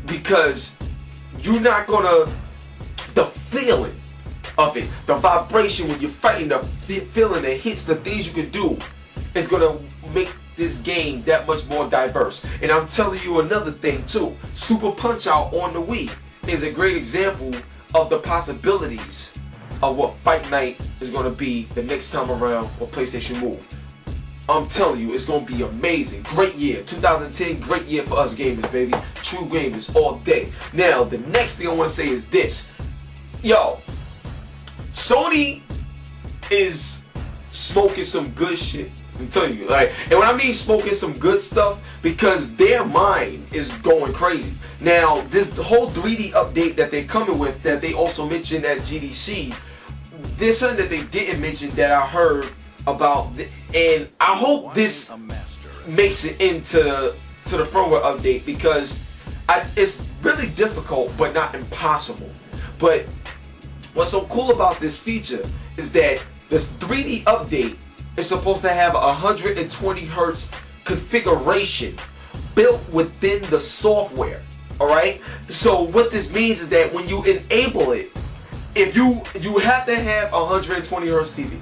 because you're not gonna, the feeling of it, the vibration when you're fighting, the feeling that hits, the things you can do is gonna make this game that much more diverse. And I'm telling you another thing too, Super Punch Out on the Wii is a great example of the possibilities of what Fight Night is gonna be the next time around on PlayStation Move. I'm telling you, it's gonna be amazing. Great year, 2010, great year for us gamers, baby. True gamers all day. Now, the next thing I wanna say is this. Yo, Sony is smoking some good shit. I'm telling you, like, and when I mean smoking some good stuff, because their mind is going crazy. Now, this whole 3D update that they're coming with, that they also mentioned at GDC, there's something that they didn't mention that I heard about, and I hope this makes it into the firmware update, because it's really difficult but not impossible. But what's so cool about this feature is that this 3D update is supposed to have a 120 hertz configuration built within the software. Alright? So what this means is that when you enable it, if you have to have a 120 hertz TV.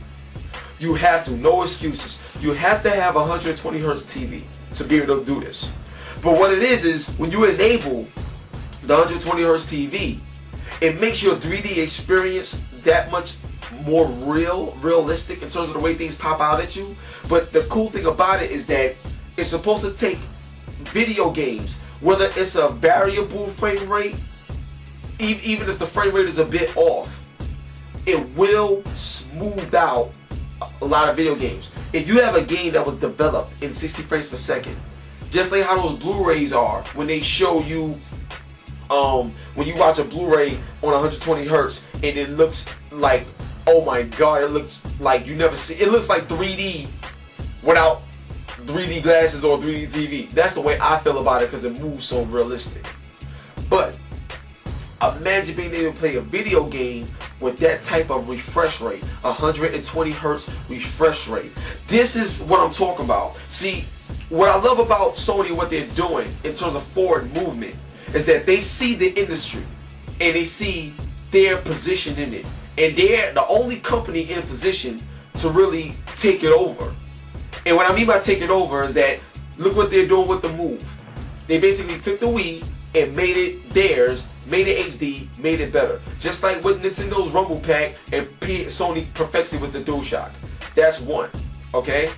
You have to, no excuses. You have to have a 120 hertz TV to be able to do this. But what it is when you enable the 120 hertz TV, it makes your 3D experience that much more realistic in terms of the way things pop out at you. But the cool thing about it is that it's supposed to take video games, whether it's a variable frame rate, even if the frame rate is a bit off, it will smooth out a lot of video games. If you have a game that was developed in 60 frames per second, just like how those Blu-rays are when they show you, when you watch a Blu-ray on 120 hertz and it looks like, oh my god, it looks like you never see, it looks like 3D without 3D glasses or 3D TV. That's the way I feel about it, because it moves so realistic. But imagine being able to play a video game with that type of refresh rate, 120 hertz refresh rate. This is what I'm talking about. See, what I love about Sony, what they're doing in terms of forward movement, is that they see the industry and they see their position in it. And they're the only company in a position to really take it over. And what I mean by take it over is that, look what they're doing with the Move. They basically took the Wii and made it theirs, made it HD, made it better. Just like with Nintendo's Rumble Pack, and Sony perfects it with the DualShock. That's one, okay?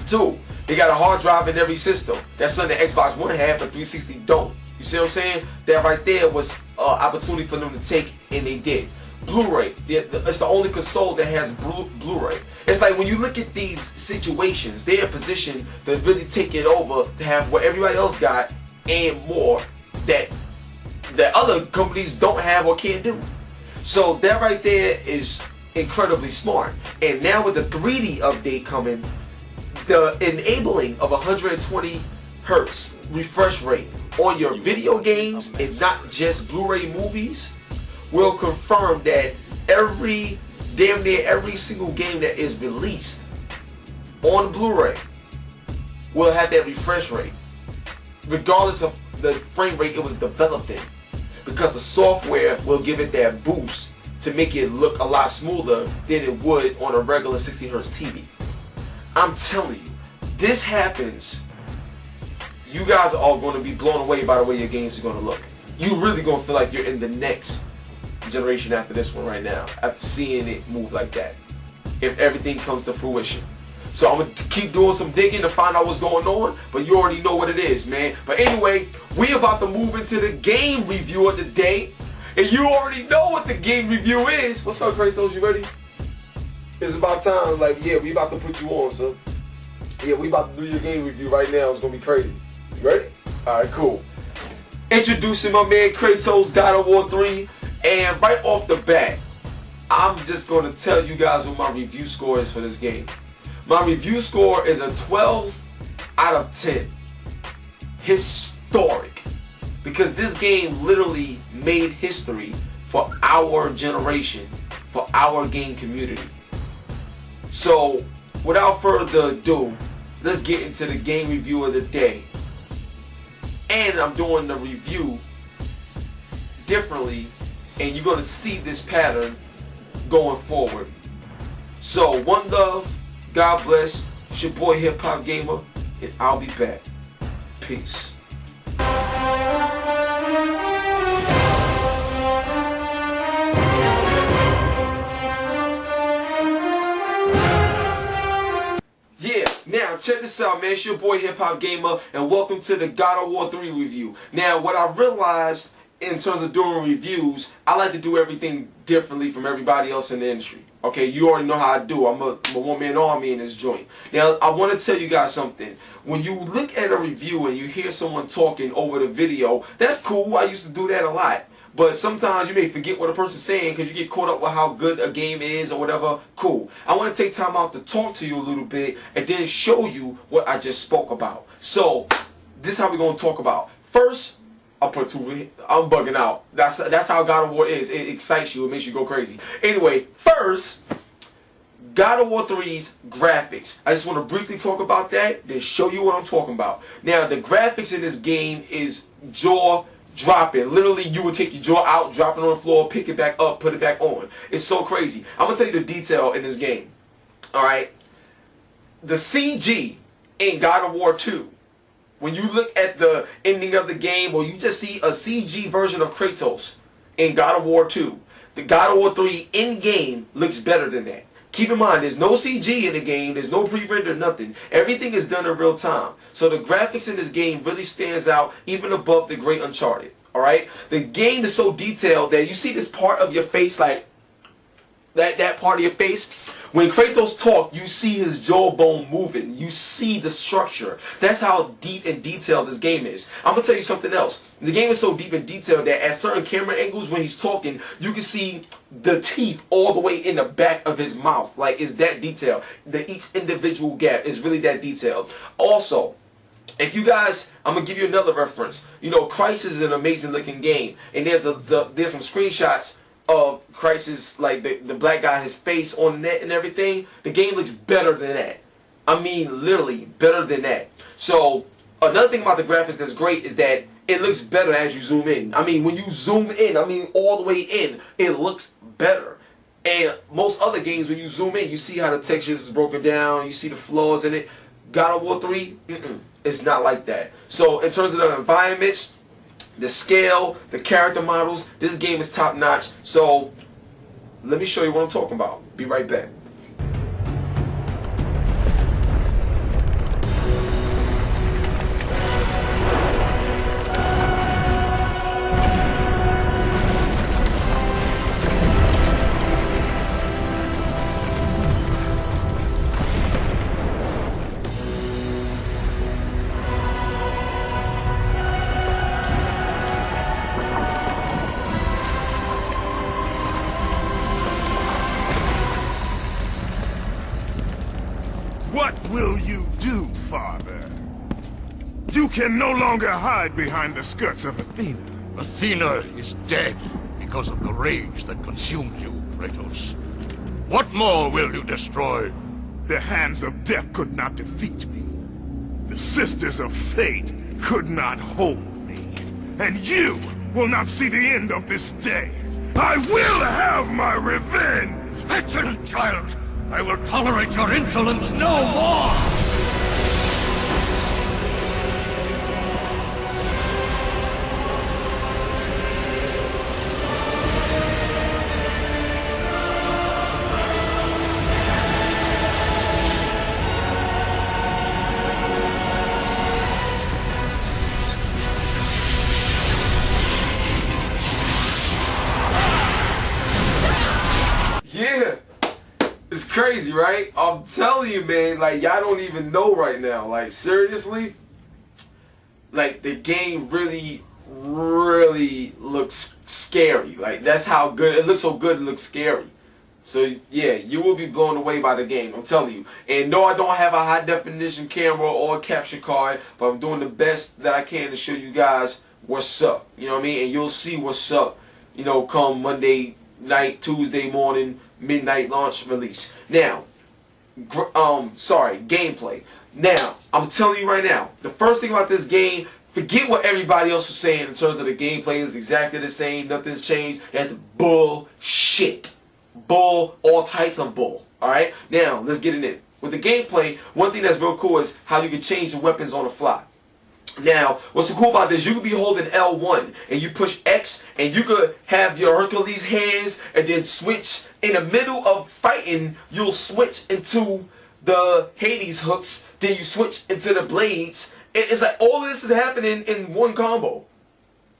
Two, they got a hard drive in every system. That's something that Xbox One had, but 360 don't. You see what I'm saying? That right there was an opportunity for them to take, and they did. Blu-ray, it's the only console that has Blu-ray. It's like when you look at these situations, they're in position to really take it over, to have what everybody else got and more that other companies don't have or can't do. So that right there is incredibly smart. And now with the 3D update coming, the enabling of 120 hertz refresh rate on your video games and not just Blu-ray movies will confirm that damn near every single game that is released on Blu-ray will have that refresh rate, regardless of the frame rate it was developed in, because the software will give it that boost to make it look a lot smoother than it would on a regular 60 hertz TV. I'm telling you, this happens, you guys are all going to be blown away by the way your games are going to look. You really going to feel like you're in the next generation after this one right now, after seeing it move like that, if everything comes to fruition. So I'm going to keep doing some digging to find out what's going on, but you already know what it is, man. But anyway, we about to move into the game review of the day, and you already know what the game review is. What's up, Kratos? You ready? It's about time. Like, yeah, we about to put you on, son. Yeah, we about to do your game review right now. It's going to be crazy. You ready? Alright, cool. Introducing my man Kratos, God of War 3, and right off the bat, I'm just going to tell you guys what my review score is for this game. My review score is a 12 out of 10. Historic. Because this game literally made history for our generation, for our game community. So, without further ado, let's get into the game review of the day. And I'm doing the review differently, and you're gonna see this pattern going forward. So one love, God bless. It's your boy Hip Hop Gamer, and I'll be back. Peace. Yeah, now check this out, man. It's your boy Hip Hop Gamer, and welcome to the God of War 3 review. Now, what I realized in terms of doing reviews, I like to do everything differently from everybody else in the industry. Okay, you already know how I do. I'm a one-man army in this joint. Now, I want to tell you guys something. When you look at a review and you hear someone talking over the video, that's cool. I used to do that a lot. But sometimes you may forget what a person's saying because you get caught up with how good a game is or whatever. Cool. I want to take time out to talk to you a little bit and then show you what I just spoke about. So, this is how we're going to talk about. First, I'm bugging out. That's how God of War is. It excites you. It makes you go crazy. Anyway, first, God of War 3's graphics. I just want to briefly talk about that, then show you what I'm talking about. Now, the graphics in this game is jaw-dropping. Literally, you would take your jaw out, drop it on the floor, pick it back up, put it back on. It's so crazy. I'm going to tell you the detail in this game. Alright? The CG in God of War 2. When you look at the ending of the game, or you just see a CG version of Kratos in God of War 2, the God of War 3 in-game looks better than that. Keep in mind, there's no CG in the game, there's no pre-render, nothing. Everything is done in real time. So the graphics in this game really stands out even above the great Uncharted. Alright? The game is so detailed that you see this part of your face, like that part of your face. When Kratos talks, you see his jawbone moving. You see the structure. That's how deep and detailed this game is. I'm going to tell you something else. The game is so deep and detailed that at certain camera angles when he's talking, you can see the teeth all the way in the back of his mouth. Like, it's that detailed. Each individual gap is really that detailed. Also, if you guys, I'm going to give you another reference. You know, Crysis is an amazing looking game. And there's some screenshots of Crysis, like the black guy, his face on the net and everything. The game looks better than that. I mean, literally better than that. So another thing about the graphics that's great is that it looks better as you zoom in. I mean, when you zoom in, I mean all the way in, it looks better. And most other games, when you zoom in, you see how the textures is broken down, you see the flaws in it. God of War 3, it's not like that. So in terms of the environments, the scale, the character models, this game is top notch. So let me show you what I'm talking about. Be right back. What will you do, Father? You can no longer hide behind the skirts of Athena. Athena is dead because of the rage that consumed you, Kratos. What more will you destroy? The hands of death could not defeat me. The sisters of fate could not hold me. And you will not see the end of this day. I will have my revenge! Excellent, child! I will tolerate your insolence no more! Yeah. It's crazy, right? I'm telling you, man, like, y'all don't even know right now. Like, seriously, like, the game really looks scary. Like, that's how good, it looks so good, it looks scary. So, yeah, you will be blown away by the game, I'm telling you. And no, I don't have a high definition camera or a capture card, but I'm doing the best that I can to show you guys what's up. You know what I mean? And you'll see what's up, you know, come Monday night, Tuesday morning, midnight launch release. Now, gameplay. Now, I'm telling you right now, the first thing about this game, Forget what everybody else was saying in terms of the gameplay is exactly the same, nothing's changed. That's bullshit. Bull, all types of bull. Alright? Now, let's get it in. With the gameplay, one thing that's real cool is how you can change the weapons on the fly. Now, what's so cool about this, you could be holding L1 and you push X and you could have your Hercules hands and then switch in the middle of fighting, you'll switch into the Hades hooks, then you switch into the blades. It's like all of this is happening in one combo.